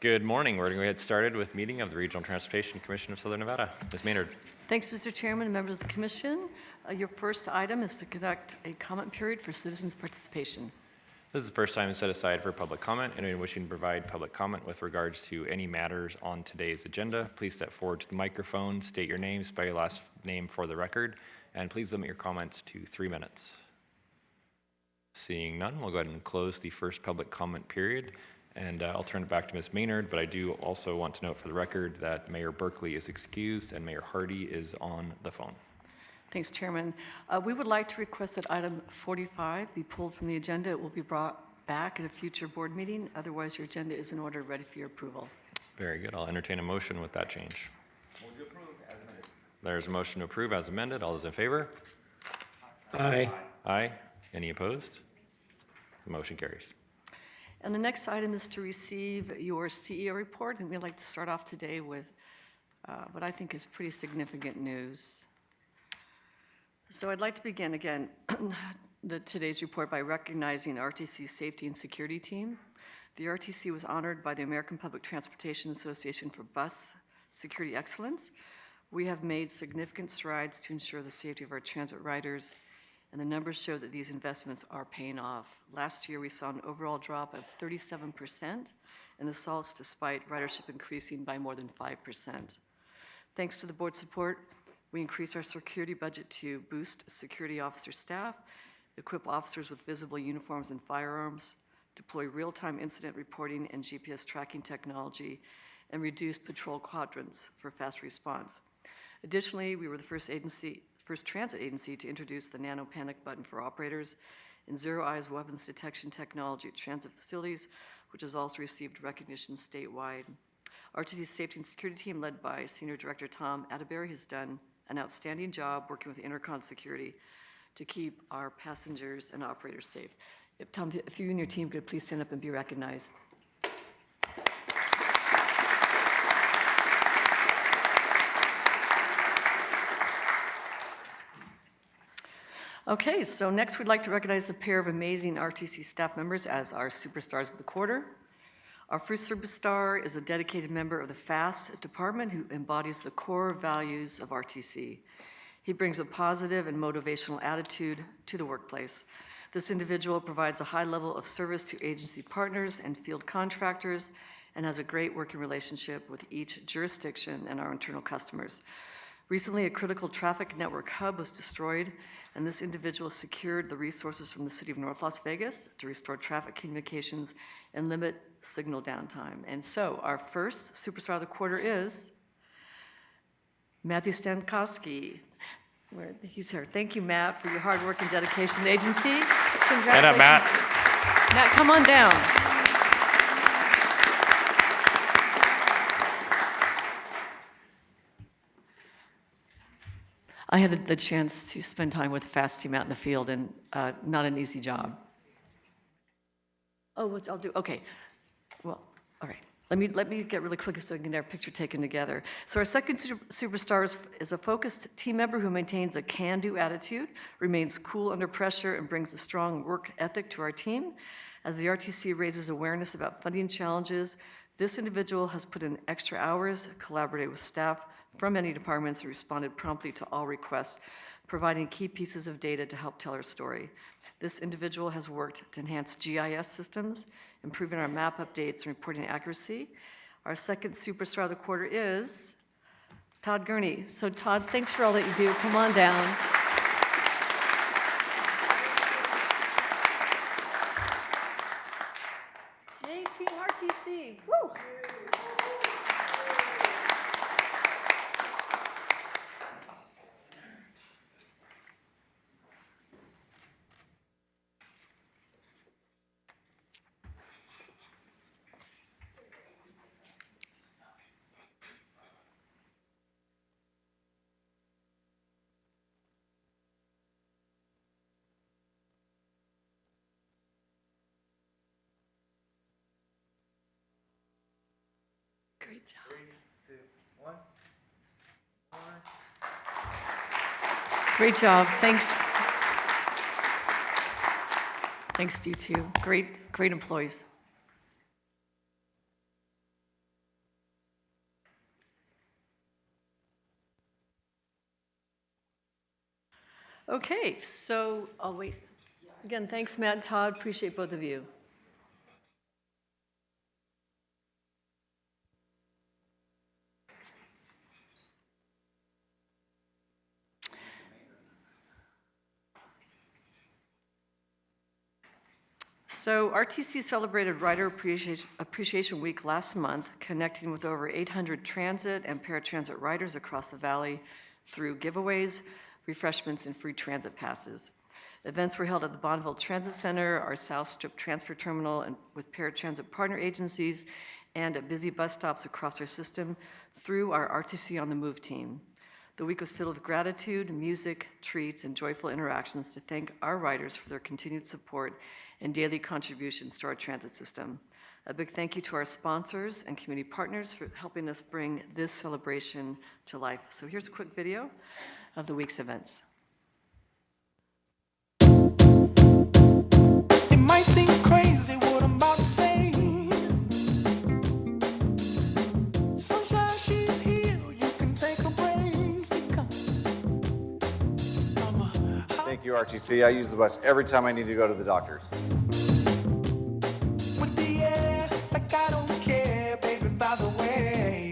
Good morning. We're going to get started with meeting of the Regional Transportation Commission of Southern Nevada. Ms. Maynard. Thanks, Mr. Chairman and members of the Commission. Your first item is to conduct a comment period for citizens' participation. This is the first time set aside for public comment. Anyone wishing to provide public comment with regards to any matters on today's agenda, please step forward to the microphone, state your name, spell your last name for the record, and please limit your comments to 3 minutes. Seeing none, we'll go ahead and close the first public comment period. And I'll turn it back to Ms. Maynard, but I do also want to note for the record that Mayor Berkeley is excused and Mayor Hardy is on the phone. Thanks, Chairman. We would like to request that item 45 be pulled from the agenda. It will be brought back at a future board meeting. Otherwise, your agenda is in order, ready for your approval. Very good. I'll entertain a motion with that change. Move to approve as amended. There's a motion to approve as amended. All those in favor? Aye. Aye. Any opposed? The motion carries. And the next item is to receive your CEO report, and we'd like to start off today with what I think is pretty significant news. So I'd like to begin again today's report by recognizing RTC's safety and security team. The RTC was honored by the American Public Transportation Association for Bus Security Excellence. We have made significant strides to ensure the safety of our transit riders, and the numbers show that these investments are paying off. Last year, we saw an overall drop of 37% in assaults despite ridership increasing by more than 5%. Thanks to the board's support, we increased our security budget to boost security officer staff, equip officers with visible uniforms and firearms, deploy real-time incident reporting and GPS tracking technology, and reduce patrol quadrants for fast response. Additionally, we were the first transit agency to introduce the nano panic button for operators and zero eyes weapons detection technology at transit facilities, which has also received recognition statewide. RTC's safety and security team, led by Senior Director Tom Atterbury, has done an outstanding job working with Intercon Security to keep our passengers and operators safe. Tom, if you and your team could please stand up and be recognized. Okay, so next we'd like to recognize a pair of amazing RTC staff members as our superstars of the quarter. Our first superstar is a dedicated member of the FAST department who embodies the core values of RTC. He brings a positive and motivational attitude to the workplace. This individual provides a high level of service to agency partners and field contractors and has a great working relationship with each jurisdiction and our internal customers. Recently, a critical traffic network hub was destroyed, and this individual secured the resources from the city of North Las Vegas to restore traffic communications and limit signal downtime. And so our first superstar of the quarter is Matthew Stankowski. He's here. Thank you, Matt, for your hard work and dedication to the agency. Congratulations. Stand up, Matt. Matt, come on down. I had the chance to spend time with the FAST team out in the field, and not an easy job. Oh, what I'll do? Okay. Well, all right. Let me get really quick so we can get our picture taken together. So our second superstar is a focused team member who maintains a can-do attitude, remains cool under pressure, and brings a strong work ethic to our team. As the RTC raises awareness about funding challenges, this individual has put in extra hours, collaborated with staff from many departments, and responded promptly to all requests, providing key pieces of data to help tell our story. This individual has worked to enhance GIS systems, improving our map updates and reporting accuracy. Our second superstar of the quarter is Todd Gurney. So Todd, thanks for all that you do. Come on down. Yay, Team RTC. Woo! Great job. 3, 2, 1. Great job. Thanks. Thanks to you too. Great employees. Okay, so I'll wait. Again, thanks, Matt and Todd. Appreciate both of you. So RTC celebrated Rider Appreciation Week last month, connecting with over 800 transit and paratransit riders across the valley through giveaways, refreshments, and free transit passes. Events were held at the Bonneville Transit Center, our South Strip Transfer Terminal, and with paratransit partner agencies, and at busy bus stops across our system through our RTC on the Move team. The week was filled with gratitude, music, treats, and joyful interactions to thank our riders for their continued support and daily contributions to our transit system. A big thank you to our sponsors and community partners for helping us bring this celebration to life. So here's a quick video of the week's events. It might seem crazy what I'm about to say. Sunshine, she's here, you can take a break. Thank you, RTC. I use the bus every time I need to go to the doctor's. With the air, like I don't care, baby, by the way.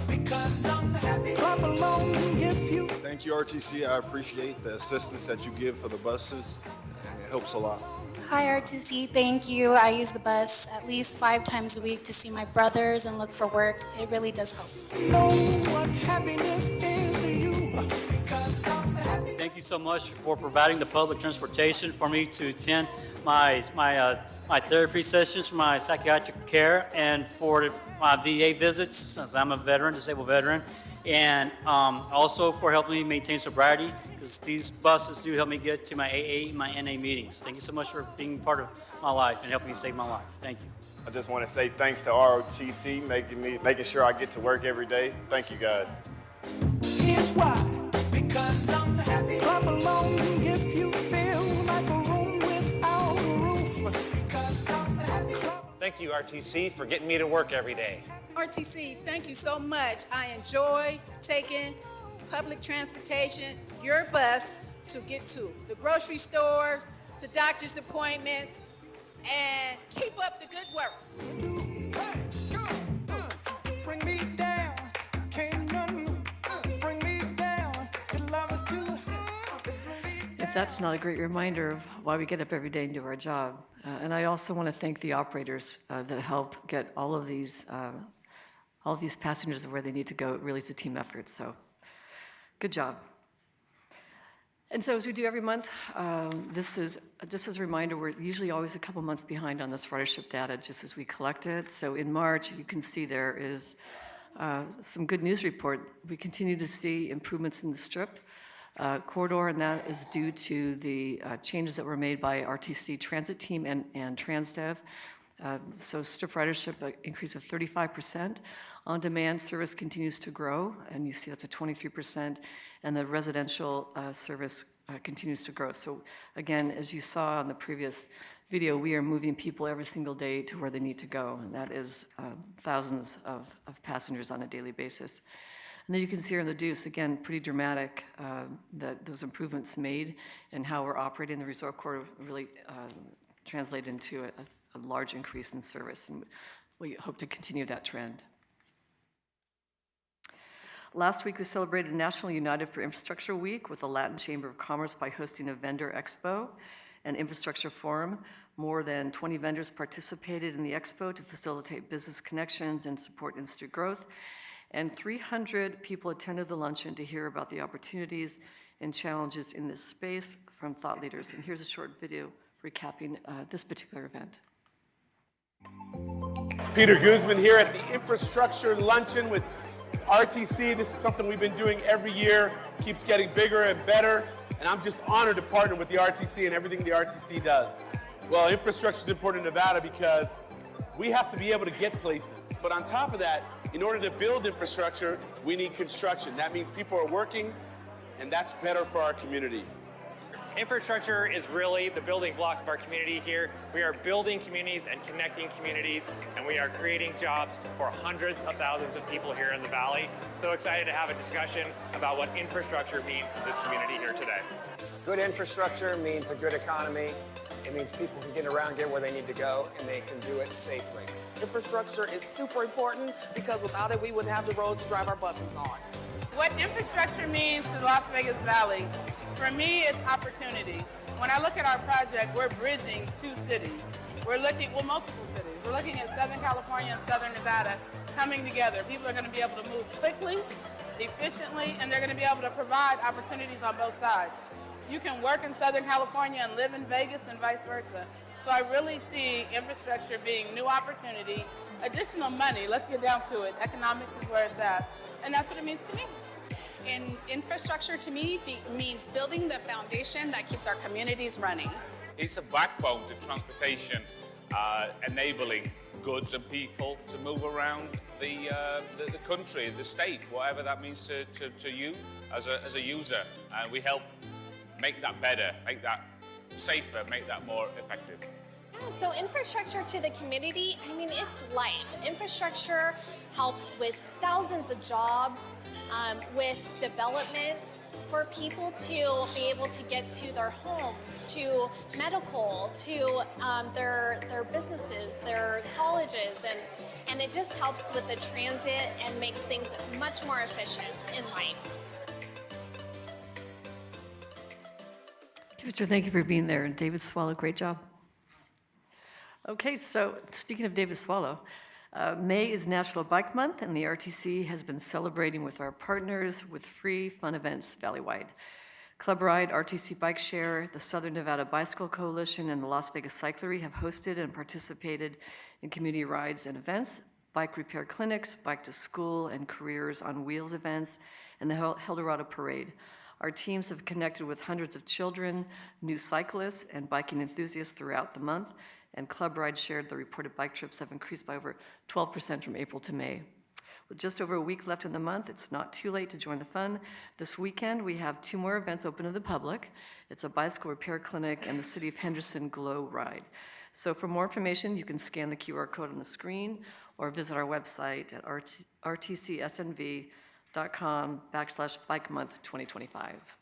Because I'm happy. Clap along if you. Thank you, RTC. I appreciate the assistance that you give for the buses, and it helps a lot. Hi RTC, thank you. I use the bus at least 5 times a week to see my brothers and look for work. It really does help. Know what happiness is to you. Because I'm happy. Thank you so much for providing the public transportation for me to attend my therapy sessions for my psychiatric care and for my VA visits, since I'm a veteran, disabled veteran, and also for helping me maintain sobriety, because these buses do help me get to my AA and my NA meetings. Thank you so much for being part of my life and helping me save my life. Thank you. I just want to say thanks to ROTC making sure I get to work every day. Thank you guys. Here's why. Because I'm happy. Clap along if you feel like a room without a roof. Because I'm happy. Thank you, RTC, for getting me to work every day. RTC, thank you so much. I enjoy taking public transportation, your bus, to get to the grocery store, to doctor's appointments, and keep up the good work. Bring me down. Can't none bring me down. Your love is too high. If that's not a great reminder of why we get up every day and do our job. And I also want to thank the operators that help get all of these passengers where they need to go. It really is a team effort, so good job. And so as we do every month, this is just as a reminder, we're usually always a couple months behind on this ridership data just as we collect it. So in March, you can see there is some good news report. We continue to see improvements in the Strip corridor, and that is due to the changes that were made by RTC Transit Team and TransDev. So Strip ridership increase of 35%. On-demand service continues to grow, and you see that's a 23%, and the residential service continues to grow. So again, as you saw on the previous video, we are moving people every single day to where they need to go, and that is thousands of passengers on a daily basis. And then you can see here in the deuce, again, pretty dramatic that those improvements made and how we're operating the resort corridor really translate into a large increase in service, and we hope to continue that trend. Last week, we celebrated National United for Infrastructure Week with the Latin Chamber of Commerce by hosting a vendor expo and infrastructure forum. More than 20 vendors participated in the expo to facilitate business connections and support industry growth. And 300 people attended the luncheon to hear about the opportunities and challenges in this space from thought leaders. And here's a short video recapping this particular event. Peter Guzman here at the Infrastructure Luncheon with RTC. This is something we've been doing every year, keeps getting bigger and better, and I'm just honored to partner with the RTC and everything the RTC does. Well, infrastructure is important in Nevada because we have to be able to get places. But on top of that, in order to build infrastructure, we need construction. That means people are working, and that's better for our community. Infrastructure is really the building block of our community here. We are building communities and connecting communities, and we are creating jobs for hundreds of thousands of people here in the Valley. So excited to have a discussion about what infrastructure means to this community here today. Good infrastructure means a good economy. It means people can get around, get where they need to go, and they can do it safely. Infrastructure is super important because without it, we wouldn't have the roads to drive our buses on. What infrastructure means to the Las Vegas Valley, for me, it's opportunity. When I look at our project, we're bridging two cities. We're looking, well, multiple cities. We're looking at Southern California and Southern Nevada coming together. People are going to be able to move quickly, efficiently, and they're going to be able to provide opportunities on both sides. You can work in Southern California and live in Vegas and vice versa. So I really see infrastructure being new opportunity, additional money. Let's get down to it. Economics is where it's at. And that's what it means to me. And infrastructure to me means building the foundation that keeps our communities running. It's a backbone to transportation, enabling goods and people to move around the country, the state, whatever that means to you as a user. We help make that better, make that safer, make that more effective. So infrastructure to the community, I mean, it's life. Infrastructure helps with thousands of jobs, with development for people to be able to get to their homes, to medical, to their businesses, their colleges, and it just helps with the transit and makes things much more efficient in life. Richard, thank you for being there. And David Swallow, great job. Okay, so speaking of David Swallow, May is National Bike Month, and the RTC has been celebrating with our partners with free, fun events valley-wide. Club Ride, RTC Bike Share, the Southern Nevada Bicycle Coalition, and the Las Vegas Cyclery have hosted and participated in community rides and events, bike repair clinics, bike to school and careers on wheels events, and the Eldorado Parade. Our teams have connected with hundreds of children, new cyclists, and biking enthusiasts throughout the month, and Club Ride shared the reported bike trips have increased by over 12% from April to May. With just over a week left in the month, it's not too late to join the fun. This weekend, we have 2 more events open to the public. It's a bicycle repair clinic and the City of Henderson Glow Ride. So for more information, you can scan the QR code on the screen or visit our website at rtcsnv.com/Bike Month 2025.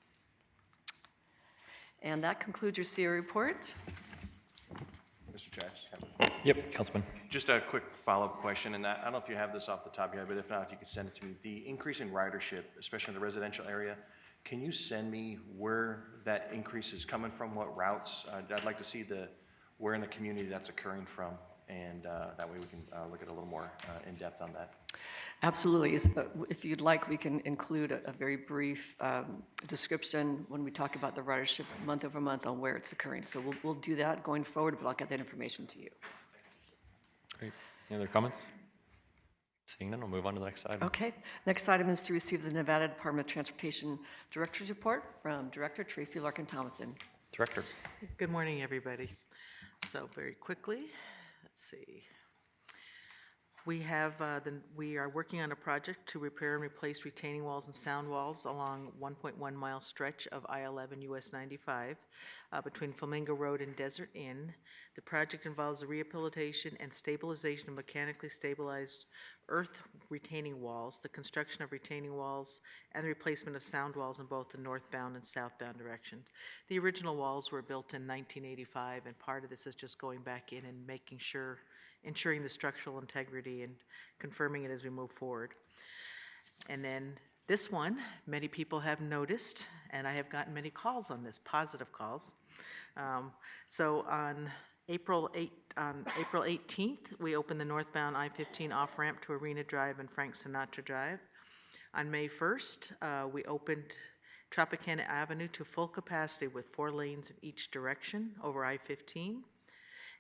And that concludes your CA report. Mr. Chair. Yep, Councilman. Just a quick follow-up question, and I don't know if you have this off the top of your head, but if not, if you could send it to me. The increase in ridership, especially in the residential area, can you send me where that increase is coming from, what routes? I'd like to see where in the community that's occurring from, and that way we can look at a little more in depth on that. Absolutely. If you'd like, we can include a very brief description when we talk about the ridership month over month on where it's occurring. So we'll do that going forward, but I'll get that information to you. Great. Any other comments? Seeing none, we'll move on to the next item. Okay. Next item is to receive the Nevada Department of Transportation Director's Report from Director Tracy Larkin-Thomason. Director. Good morning, everybody. So very quickly, let's see. We are working on a project to repair and replace retaining walls and sound walls along 1.1 mile stretch of I-11 US 95 between Flamingo Road and Desert Inn. The project involves the rehabilitation and stabilization of mechanically stabilized earth retaining walls, the construction of retaining walls, and the replacement of sound walls in both the northbound and southbound directions. The original walls were built in 1985, and part of this is just going back in and ensuring the structural integrity and confirming it as we move forward. And then this one, many people have noticed, and I have gotten many calls on this, positive calls. So on April 18th, we opened the northbound I-15 off-ramp to Arena Drive and Frank Sinatra Drive. On May 1st, we opened Tropicana Avenue to full capacity with 4 lanes in each direction over I-15.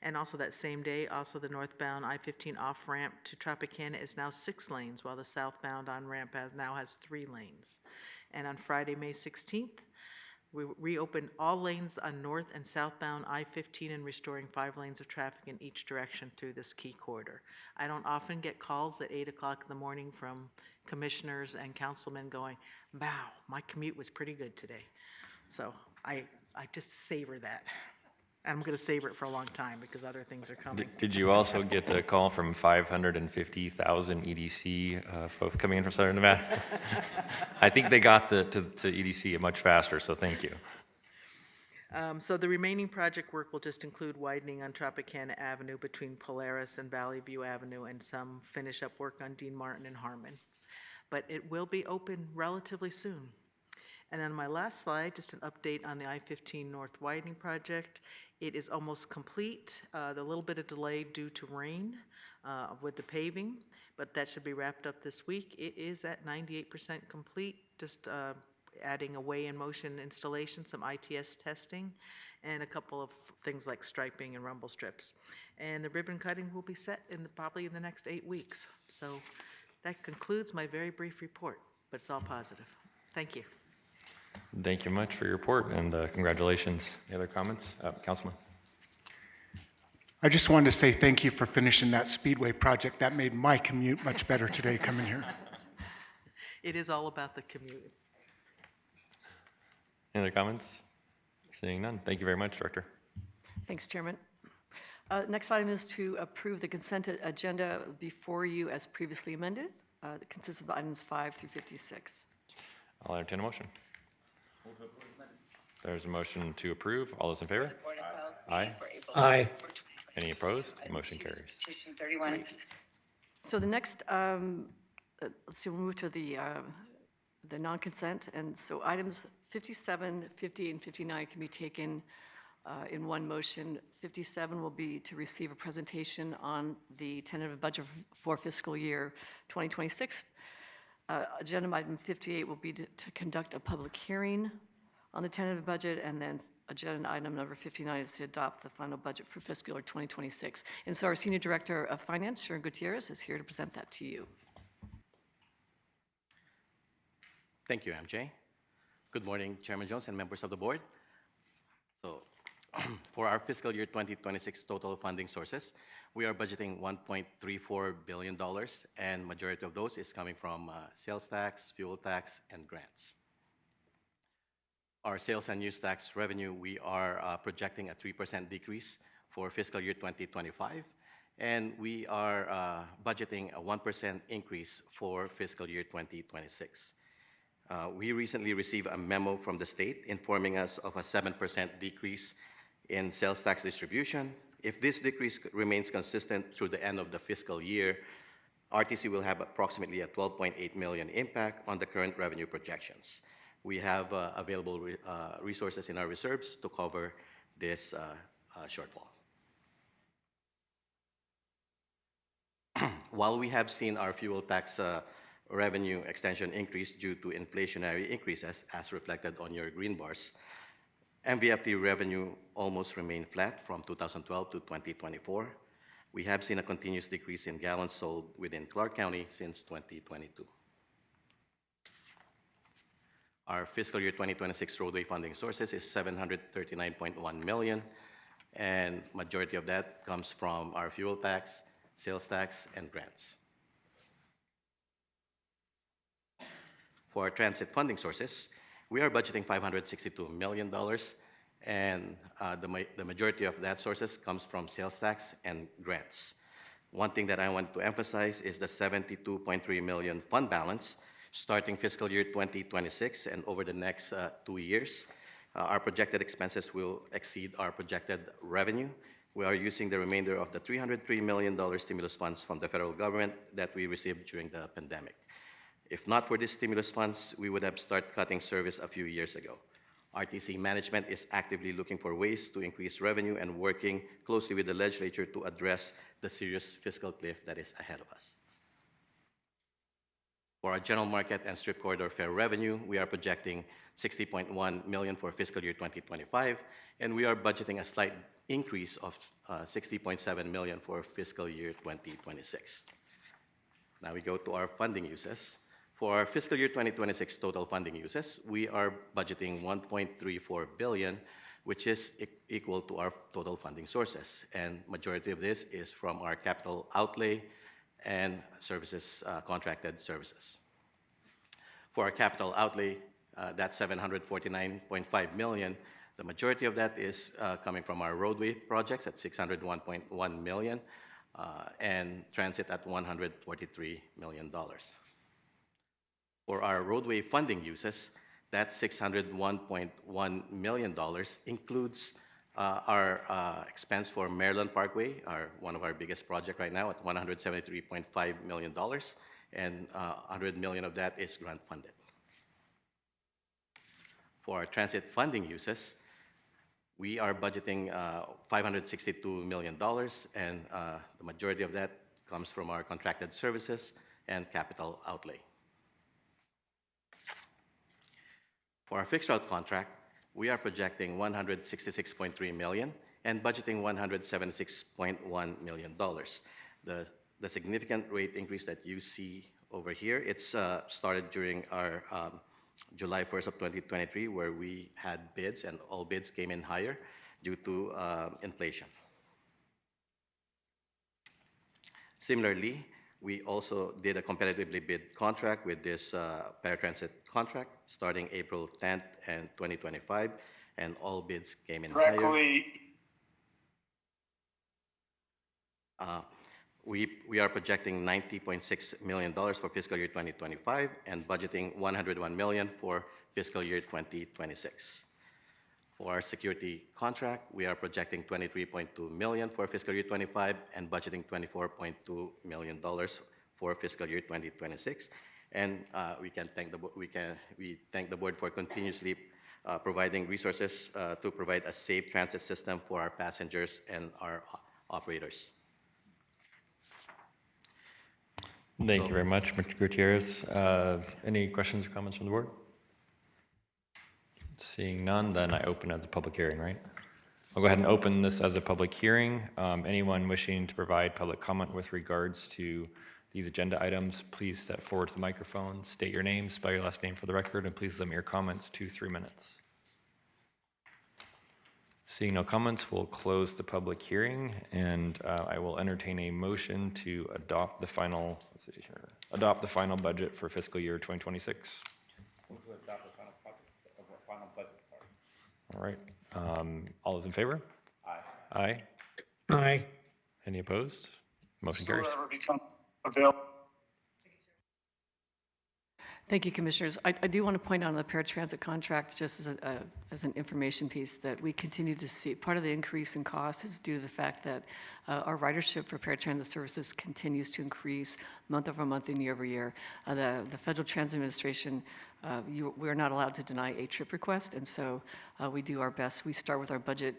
And also that same day, also the northbound I-15 off-ramp to Tropicana is now 6 lanes, while the southbound on-ramp now has 3 lanes. And on Friday, May 16th, we reopened all lanes on north and southbound I-15 and restoring 5 lanes of traffic in each direction through this key corridor. I don't often get calls at 8 o'clock in the morning from commissioners and councilmen going, wow, my commute was pretty good today. So I just savor that. I'm going to savor it for a long time because other things are coming. Did you also get a call from 550,000 EDC folks coming in from Southern Nevada? I think they got to EDC much faster, so thank you. So the remaining project work will just include widening on Tropicana Avenue between Polaris and Valley View Avenue and some finish-up work on Dean Martin and Harmon. But it will be open relatively soon. And then my last slide, just an update on the I-15 North widening project. It is almost complete. The little bit of delay due to rain with the paving, but that should be wrapped up this week. It is at 98% complete, just adding a weigh-in motion installation, some ITS testing, and a couple of things like striping and rumble strips. And the ribbon cutting will be set probably in the next 8 weeks. So that concludes my very brief report, but it's all positive. Thank you. Thank you much for your report, and congratulations. Any other comments? Councilman? I just wanted to say thank you for finishing that Speedway project. That made my commute much better today coming here. It is all about the commute. Any other comments? Seeing none. Thank you very much, Director. Thanks, Chairman. Next item is to approve the consent agenda before you as previously amended. It consists of items 5 through 56. I'll entertain a motion. There's a motion to approve. All those in favor? Aye. Aye. Any opposed? Motion carries. So the next, let's see, we'll move to the non-consent. And so items 57, 50, and 59 can be taken in one motion. 57 will be to receive a presentation on the tentative budget for fiscal year 2026. Agenda item 58 will be to conduct a public hearing on the tentative budget, and then agenda item number 59 is to adopt the final budget for fiscal year 2026. And so our Senior Director of Finance, Sharon Gutierrez, is here to present that to you. Thank you, MJ. Good morning, Chairman Jones and members of the board. So for our fiscal year 2026 total funding sources, we are budgeting $1.34 billion, and majority of those is coming from sales tax, fuel tax, and grants. Our sales and use tax revenue, we are projecting a 3% decrease for fiscal year 2025, and we are budgeting a 1% increase for fiscal year 2026. We recently received a memo from the state informing us of a 7% decrease in sales tax distribution. If this decrease remains consistent through the end of the fiscal year, RTC will have approximately a $12.8 million impact on the current revenue projections. We have available resources in our reserves to cover this shortfall. While we have seen our fuel tax revenue extension increase due to inflationary increases as reflected on your green bars, MVFT revenue almost remained flat from 2012 to 2024. We have seen a continuous decrease in gallons sold within Clark County since 2022. Our fiscal year 2026 roadway funding sources is $739.1 million, and majority of that comes from our fuel tax, sales tax, and grants. For our transit funding sources, we are budgeting $562 million, and the majority of that sources comes from sales tax and grants. One thing that I want to emphasize is the $72.3 million fund balance starting fiscal year 2026 and over the next 2 years. Our projected expenses will exceed our projected revenue. We are using the remainder of the $303 million stimulus funds from the federal government that we received during the pandemic. If not for these stimulus funds, we would have started cutting service a few years ago. RTC management is actively looking for ways to increase revenue and working closely with the legislature to address the serious fiscal cliff that is ahead of us. For our general market and strip corridor fare revenue, we are projecting $60.1 million for fiscal year 2025, and we are budgeting a slight increase of $60.7 million for fiscal year 2026. Now we go to our funding uses. For our fiscal year 2026 total funding uses, we are budgeting $1.34 billion, which is equal to our total funding sources. And majority of this is from our capital outlay and services, contracted services. For our capital outlay, that $749.5 million The majority of that is coming from our roadway projects at $601.1 million and transit at $143 million. For our roadway funding uses, that $601.1 million includes our expense for Maryland Parkway, one of our biggest projects right now at $173.5 million, and $100 million of that is grant funded. For our transit funding uses, we are budgeting $562 million, and the majority of that comes from our contracted services and capital outlay. For our fixed route contract, we are projecting $166.3 million and budgeting $176.1 million. The significant rate increase that you see over here, it's started during our July 1st of 2023, where we had bids and all bids came in higher due to inflation. Similarly, we also did a competitively bid contract with this paratransit contract starting April 10th and 2025, and all bids came in higher. We are projecting $90.6 million for fiscal year 2025 and budgeting $101 million for fiscal year 2026. For our security contract, we are projecting $23.2 million for fiscal year 25 and budgeting $24.2 million for fiscal year 2026. And we thank the board for continuously providing resources to provide a safe transit system for our passengers and our operators. Thank you very much, Mr. Gutierrez. Any questions or comments from the board? Seeing none, then I open as a public hearing, right? I'll go ahead and open this as a public hearing. Anyone wishing to provide public comment with regards to these agenda items, please step forward to the microphone, state your name, spell your last name for the record, and please limit your comments to 3 minutes. Seeing no comments, we'll close the public hearing, and I will entertain a motion to adopt the final, budget for fiscal year 2026. All right. All those in favor? Aye. Aye. Aye. Any opposed? Motion carries. Thank you, Commissioners. I do want to point out on the paratransit contract, just as an information piece, that we continue to see part of the increase in cost is due to the fact that our ridership for paratransit services continues to increase month over month and year over year. The Federal Transit Administration, we are not allowed to deny a trip request, and so we do our best. We start with our budget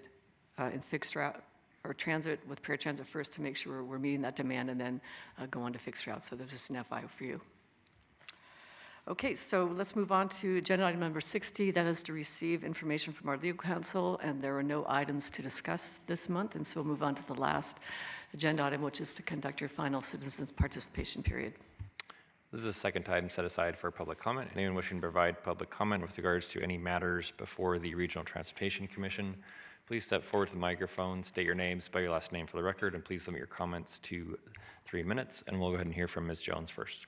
in fixed route or transit with paratransit first to make sure we're meeting that demand, and then go on to fixed route. So there's just an FYI for you. Okay, so let's move on to agenda item number 60. That is to receive information from our legal counsel, and there are no items to discuss this month, and so we'll move on to the last agenda item, which is to conduct your final citizens participation period. This is the second item set aside for public comment. Anyone wishing to provide public comment with regards to any matters before the Regional Transportation Commission, please step forward to the microphone, state your name, spell your last name for the record, and please limit your comments to 3 minutes, and we'll go ahead and hear from Ms. Jones first.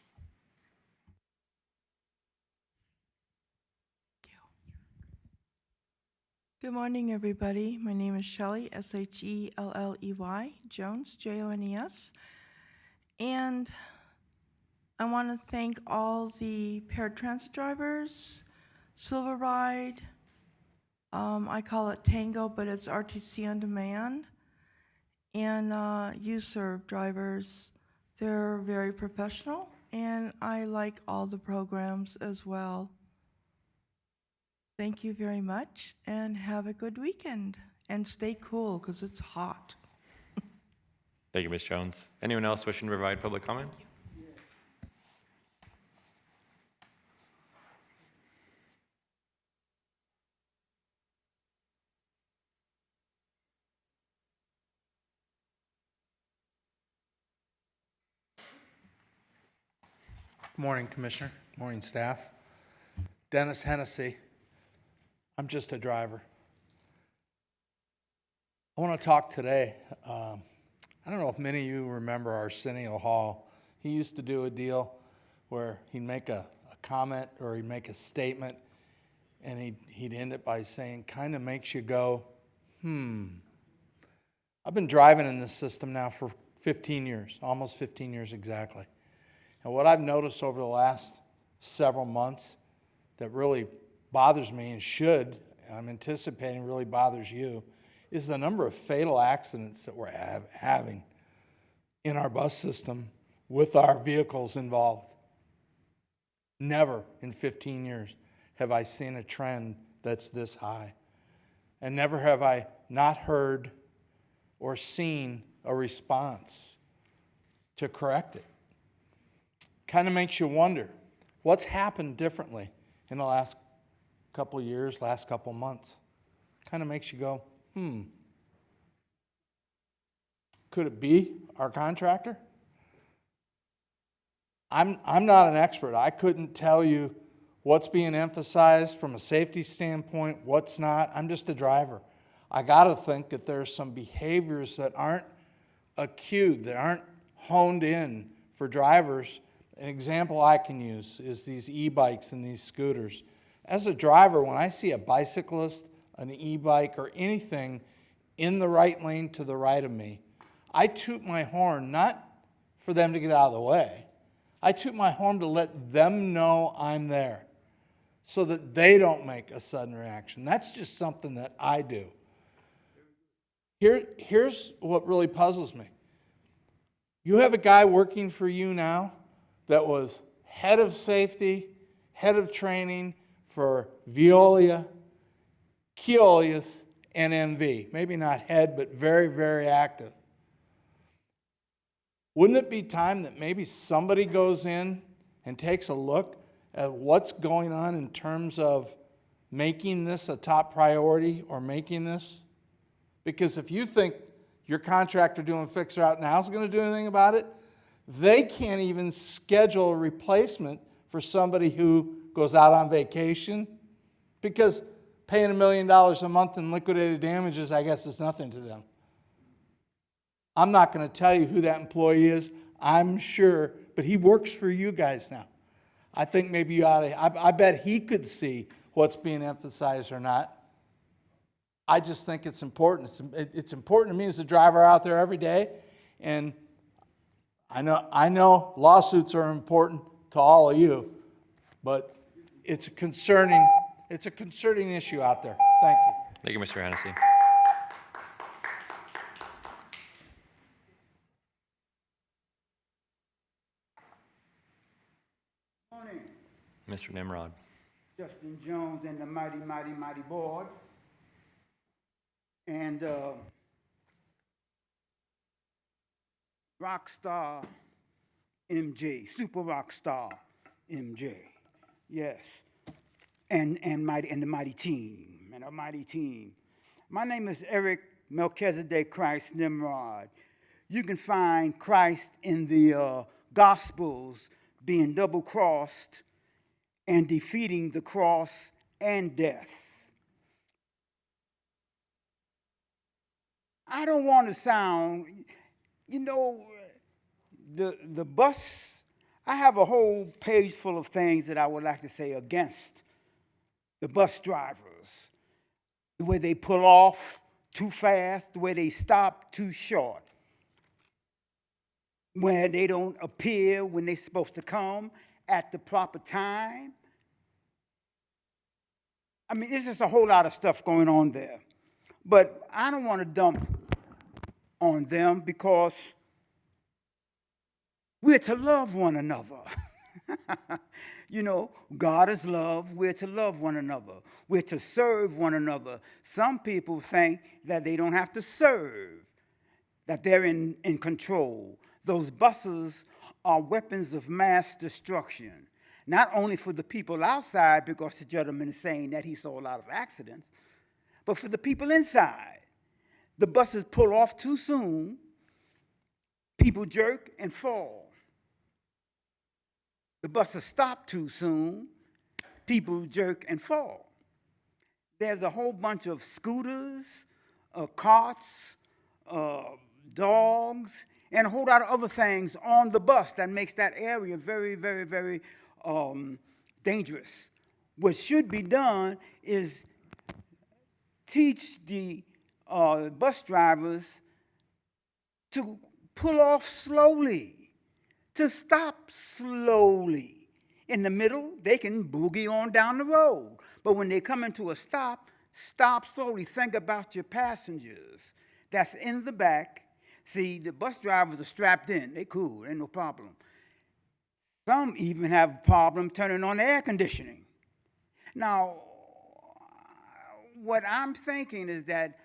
Good morning, everybody. My name is Shelley, Shelley Jones, Jones. And I want to thank all the paratransit drivers, Silver Ride, I call it Tango, but it's RTC on demand, and U-Serve drivers. They're very professional, and I like all the programs as well. Thank you very much, and have a good weekend. And stay cool, because it's hot. Thank you, Ms. Jones. Anyone else wishing to provide public comment? Good morning, Commissioner. Good morning, staff. Dennis Hennessy. I'm just a driver. I want to talk today. I don't know if many of you remember Arsenio Hall. He used to do a deal where he'd make a comment or he'd make a statement, and he'd end it by saying, kind of makes you go, I've been driving in this system now for 15 years, almost 15 years exactly. And what I've noticed over the last several months that really bothers me and I'm anticipating really bothers you, is the number of fatal accidents that we're having in our bus system with our vehicles involved. Never in 15 years have I seen a trend that's this high. And never have I not heard or seen a response to correct it. Kind of makes you wonder, what's happened differently in the last couple of years, last couple of months? Kind of makes you go, could it be our contractor? I'm not an expert. I couldn't tell you what's being emphasized from a safety standpoint, what's not. I'm just a driver. I got to think that there's some behaviors that aren't acute, that aren't honed in for drivers. An example I can use is these e-bikes and these scooters. As a driver, when I see a bicyclist, an e-bike, or anything in the right lane to the right of me, I toot my horn, not for them to get out of the way. I toot my horn to let them know I'm there so that they don't make a sudden reaction. That's just something that I do. Here's what really puzzles me. You have a guy working for you now that was head of safety, head of training for Veolia, Keolis, and MV. Maybe not head, but very, very active. Wouldn't it be time that maybe somebody goes in and takes a look at what's going on in terms of making this a top priority or making this? Because if you think your contractor doing Fix Route now is going to do anything about it, they can't even schedule a replacement for somebody who goes out on vacation, because paying $1 million a month in liquidated damages, I guess, is nothing to them. I'm not going to tell you who that employee is, I'm sure, but he works for you guys now. I think maybe you ought to, I bet he could see what's being emphasized or not. I just think it's important. It's important to me as a driver out there every day, and I know lawsuits are important to all of you, but it's a concerning issue out there. Thank you. Thank you, Mr. Hennessy. Morning. Mr. Nimrod. Justin Jones and the mighty, mighty, mighty board. And rock star MJ, super rock star MJ. Yes. And the mighty team, and a mighty team. My name is Eric Melchizedek Christ Nimrod. You can find Christ in the Gospels being double-crossed and defeating the cross and death. I don't want to sound, the bus, I have a whole page full of things that I would like to say against the bus drivers. The way they pull off too fast, the way they stop too short, where they don't appear when they're supposed to come at the proper time. I mean, there's just a whole lot of stuff going on there. But I don't want to dump on them because we're to love one another. God is love. We're to love one another. We're to serve one another. Some people think that they don't have to serve, that they're in control. Those buses are weapons of mass destruction, not only for the people outside, because the gentleman is saying that he saw a lot of accidents, but for the people inside. The buses pull off too soon, people jerk and fall. The buses stop too soon, people jerk and fall. There's a whole bunch of scooters, carts, dogs, and a whole lot of other things on the bus that makes that area very, very, very dangerous. What should be done is teach the bus drivers to pull off slowly, to stop slowly. In the middle, they can boogie on down the road. But when they come into a stop, stop slowly. Think about your passengers that's in the back. See, the bus drivers are strapped in. They cool, ain't no problem. Some even have a problem turning on the air conditioning. Now, what I'm thinking is that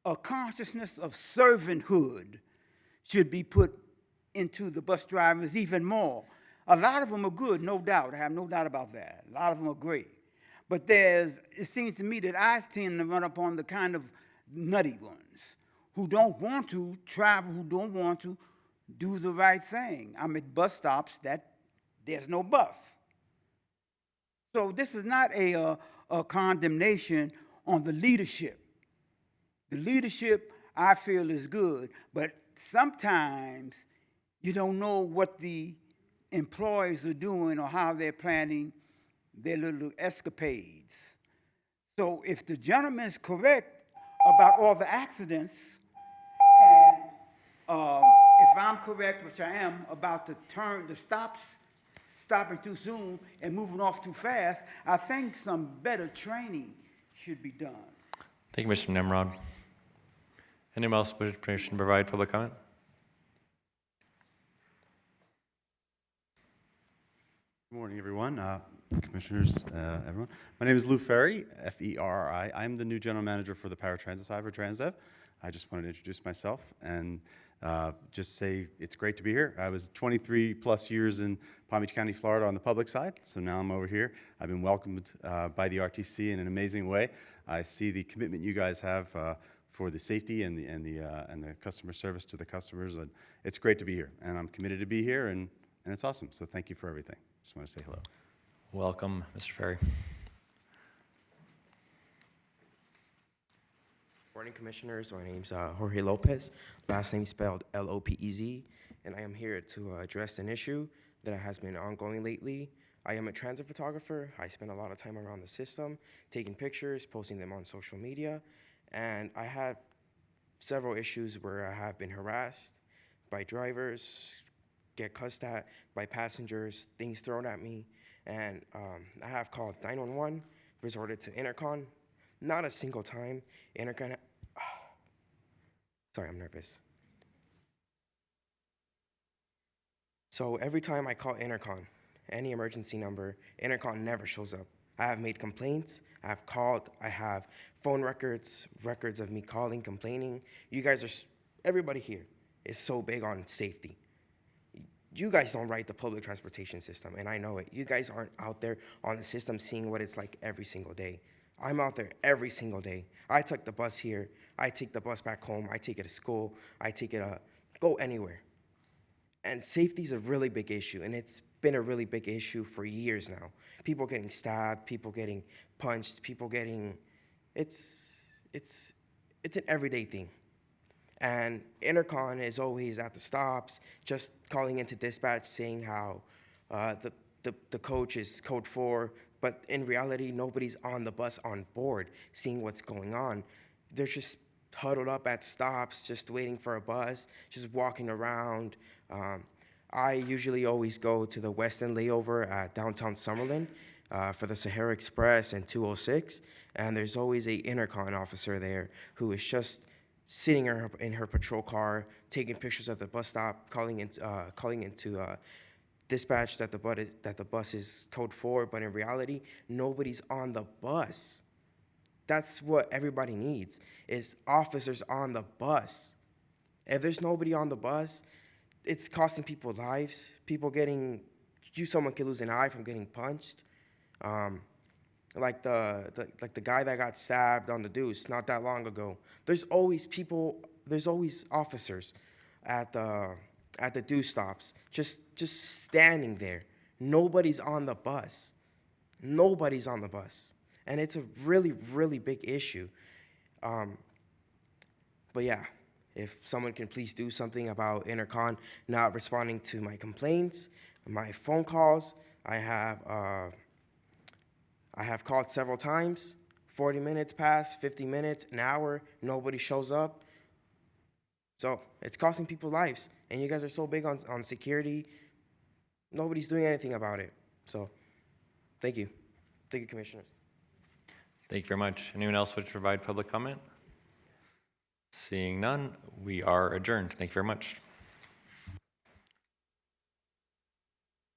a consciousness of servanthood should be put into the bus drivers even more. A lot of them are good, no doubt. I have no doubt about that. A lot of them are great. But it seems to me that I tend to run upon the kind of nutty ones who don't want to travel, who don't want to do the right thing. I'm at bus stops that there's no bus. So this is not a condemnation on the leadership. The leadership, I feel, is good, but sometimes you don't know what the employees are doing or how they're planning their little escapades. So if the gentleman is correct about all the accidents, and if I'm correct, which I am, about the stopping too soon and moving off too fast, I think some better training should be done. Thank you, Mr. Nimrod. Anyone else with permission to provide public comment? Good morning, everyone. Commissioners, everyone. My name is Lou Ferry, F-E-R-R-I. I'm the new general manager for the paratransit side for Transdev. I just wanted to introduce myself and just say it's great to be here. I was 23 plus years in Palm Beach County, Florida on the public side, so now I'm over here. I've been welcomed by the RTC in an amazing way. I see the commitment you guys have for the safety and the customer service to the customers, and it's great to be here. And I'm committed to be here, and it's awesome. So thank you for everything. Just want to say hello. Welcome, Mr. Ferry. Morning, Commissioners. My name's Jorge Lopez, last name spelled L-O-P-E-Z, and I am here to address an issue that has been ongoing lately. I am a transit photographer. I spend a lot of time around the system, taking pictures, posting them on social media, and I have several issues where I have been harassed by drivers, get cussed at by passengers, things thrown at me, and I have called 911, resorted to intercom. Not a single time intercom. Sorry, I'm nervous. So every time I call intercom, any emergency number, intercom never shows up. I have made complaints. I have called. I have phone records of me calling, complaining. You guys are, everybody here is so big on safety. You guys don't write the public transportation system, and I know it. You guys aren't out there on the system seeing what it's like every single day. I'm out there every single day. I took the bus here. I take the bus back home. I take it to school. I take it go anywhere. And safety is a really big issue, and it's been a really big issue for years now. People getting stabbed, people getting punched, people getting, it's an everyday thing. And intercom is always at the stops, just calling into dispatch saying how the coach is code 4, but in reality, nobody's on the bus on board seeing what's going on. They're just huddled up at stops, just waiting for a bus, just walking around. I usually always go to the Western layover at downtown Summerlin for the Sahara Express and 206, and there's always a intercom officer there who is just sitting in her patrol car, taking pictures of the bus stop, calling into dispatch that the bus is code 4, but in reality, nobody's on the bus. That's what everybody needs, is officers on the bus. If there's nobody on the bus, it's costing people lives. Someone could lose an eye from getting punched. Like the guy that got stabbed on the Deuce not that long ago. There's always officers at the Deuce stops, just standing there. Nobody's on the bus. Nobody's on the bus. And it's a really, really big issue. But yeah, if someone can please do something about intercom not responding to my complaints, my phone calls. I have I have called several times, 40 minutes pass, 50 minutes, an hour, nobody shows up. So it's costing people lives. And you guys are so big on security, nobody's doing anything about it. So thank you. Thank you, Commissioners. Thank you very much. Anyone else wish to provide public comment? Seeing none, we are adjourned. Thank you very much.